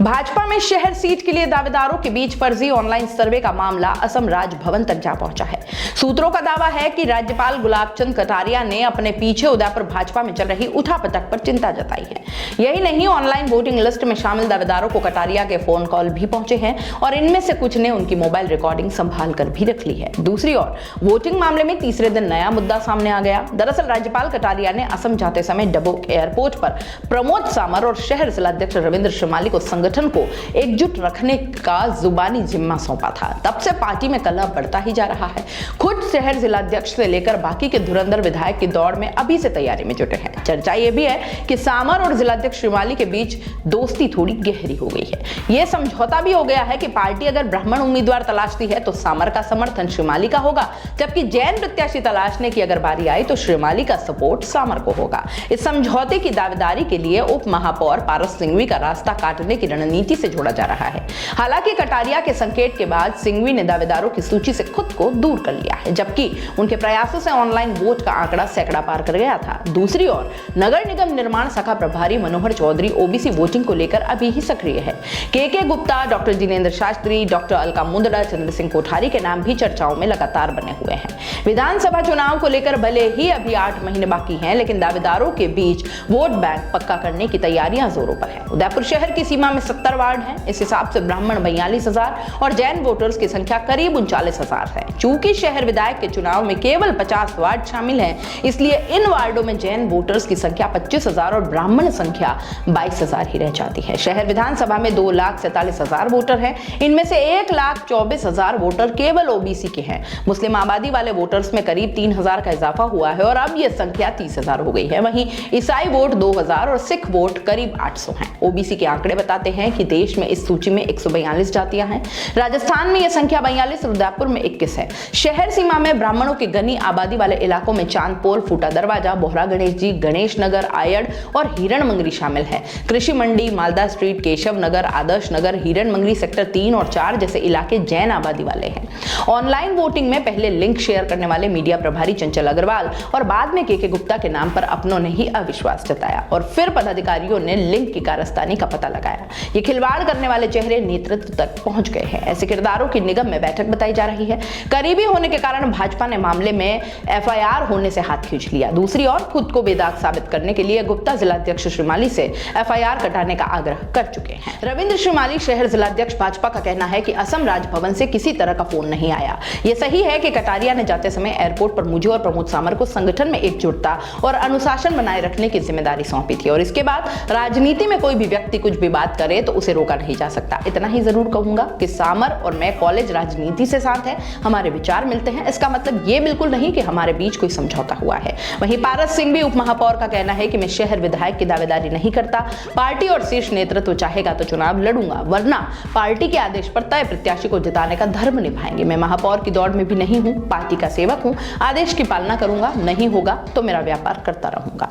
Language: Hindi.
भाजपा में शहर सीट के लिए दावेदारों के बीच फर्जी ऑनलाइन सर्वे का मामला असम राजभवन तक जा पहुंचा है। सूत्रों का दावा है कि राज्यपाल गुलाब चंद कटारिया ने अपने पीछे उदयपुर भाजपा में चल रही उठापटक पर चिंता जताई है। यही नहीं, ऑनलाइन वोटिंग लिस्ट में शामिल दावेदारों को कटारिया के फोन कॉल भी पहुंचे हैं और इनमें से कुछ ने उनकी मोबाइल रिकॉर्डिंग संभाल कर भी रख ली है। दूसरी ओर वोटिंग मामले में तीसरे दिन नया मुद्दा सामने आ गया। दरअसल राज्यपाल कटारिया ने असम जाते समय डबोक एयरपोर्ट पर प्रमोद सामर और शहर जिलाध्यक्ष रविंद्र श्रीमाली को संगठन को एकजुट रखने का जुबानी जिम्मा सौंपा था। तब से पार्टी में कलह बढ़ता ही जा रहा है। खुद शहर जिलाध्यक्ष से लेकर बाकी के धुरंधर विधायक की दौड़ में अभी से तैयारी में जुटे हैं। चर्चा यह भी है कि सामर और जिलाध्यक्ष श्रीमाली के बीच दोस्ती थोड़ी गहरी हो गई है। यह समझौता भी हो गया है कि पार्टी अगर ब्राह्मण उम्मीदवार तलाशती है तो सामर का समर्थन श्रीमाली का होगा, जबकि जैन प्रत्याशी तलाशने की अगर बारी आई तो श्रीमाली का सपोर्ट सामर को होगा। इस समझौते की दावेदारी के लिए उप महापौर पारस सिंघवी का रास्ता काटने की रणनीति से जोड़ा जा रहा है। हालांकि कटारिया के संकेत के बाद सिंघवी ने दावेदारों की सूची से खुद को दूर कर लिया है, जबकि उनके प्रयासों से ऑनलाइन वोट का आंकड़ा सैकड़ा पार कर गया था। दूसरी ओर नगर निगम निर्माण शाखा प्रभारी मनोहर चौधरी ओबीसी वोटिंग को लेकर अभी ही सक्रिय है। के गुप्ता, डॉक्टर जिनेंद्र शास्त्री, डॉक्टर अलका मुंदड़ा, चंद्र सिंह कोठारी के नाम भी चर्चाओं में लगातार बने हुए हैं। विधानसभा चुनाव को लेकर भले ही अभी 8 महीने बाकी हैं, लेकिन दावेदारों के बीच वोट बैंक पक्का करने की तैयारियां जोरों पर है। उदयपुर शहर की सीमा में 70 वार्ड हैं। इस हिसाब से ब्राह्मण 42,000 और जैन वोटर्स की संख्या करीब 39,000 है। चूंकि शहर विधायक के चुनाव में केवल 50 वार्ड शामिल हैं, इसलिए इन वार्डों में जैन वोटर्स की संख्या 25,000 और ब्राह्मण संख्या 22,000 ही रह जाती है। शहर विधानसभा में 2,47,000 वोटर हैं। इनमें से 1,24,000 वोटर केवल ओबीसी के हैं। मुस्लिम आबादी वाले वोटर्स में करीब 3,000 का इजाफा हुआ है और अब यह संख्या 30,000 हो गई है। वहीं ईसाई वोट 2,000 और सिख वोट करीब 800 हैं। ओबीसी के आंकड़े बताते हैं कि देश में इस सूची में 142 जातियां हैं। राजस्थान में यह संख्या 42 और उदयपुर में 21 है। शहर सीमा में ब्राह्मणों की घनी आबादी वाले इलाकों में चांदपोल, फूटा दरवाजा, बोहरा गणेश जी, गणेश नगर, आयड़ और हिरण मंगरी शामिल है। कृषि मंडी, मालदा स्ट्रीट, केशव नगर, आदर्श नगर, हिरण मंगरी सेक्टर 3 और 4 जैसे इलाके जैन आबादी वाले हैं। ऑनलाइन वोटिंग में पहले लिंक शेयर करने वाले मीडिया प्रभारी चंचल अग्रवाल और बाद में के गुप्ता के नाम पर अपनों ने ही अविश्वास जताया और फिर पदाधिकारियों ने लिंक की कारस्तानी का पता लगाया। ये खिलवाड़ करने वाले चेहरे नेतृत्व तक पहुंच गए हैं। ऐसे किरदारों की निगम में बैठक बताई जा रही है। करीबी होने के कारण भाजपा ने मामले में एफआईआर होने से हाथ खींच लिया। दूसरी ओर खुद को बेदाग साबित करने के लिए गुप्ता जिलाध्यक्ष श्रीमाली से एफआईआर कटाने का आग्रह कर चुके हैं। रविंद्र श्रीमाली, शहर जिलाध्यक्ष भाजपा का कहना है कि असम राजभवन से किसी तरह का फोन नहीं आया। यह सही है कि कटारिया ने जाते समय एयरपोर्ट पर मुझे और प्रमोद सामर को संगठन में एकजुटता और अनुशासन बनाए रखने की जिम्मेदारी सौंपी थी और इसके बाद राजनीति में कोई भी व्यक्ति कुछ भी बात करे तो उसे रोका नहीं जा सकता। इतना ही जरूर कहूंगा कि सामर और मैं कॉलेज राजनीति से साथ हैं, हमारे विचार मिलते हैं। इसका मतलब ये बिल्कुल नहीं कि हमारे बीच कोई समझौता हुआ है। वहीं पारस सिंघवी उप महापौर का कहना है कि मैं शहर विधायक की दावेदारी नहीं करता। पार्टी और शीर्ष नेतृत्व चाहेगा तो चुनाव लड़ूंगा, वरना पार्टी के आदेश पर तय प्रत्याशी को जिताने का धर्म निभाएंगे। मैं महापौर की दौड़ में भी नहीं हूं, पार्टी का सेवक हूं, आदेश की पालना करूंगा। नहीं होगा तो मेरा व्यापार करता रहूंगा।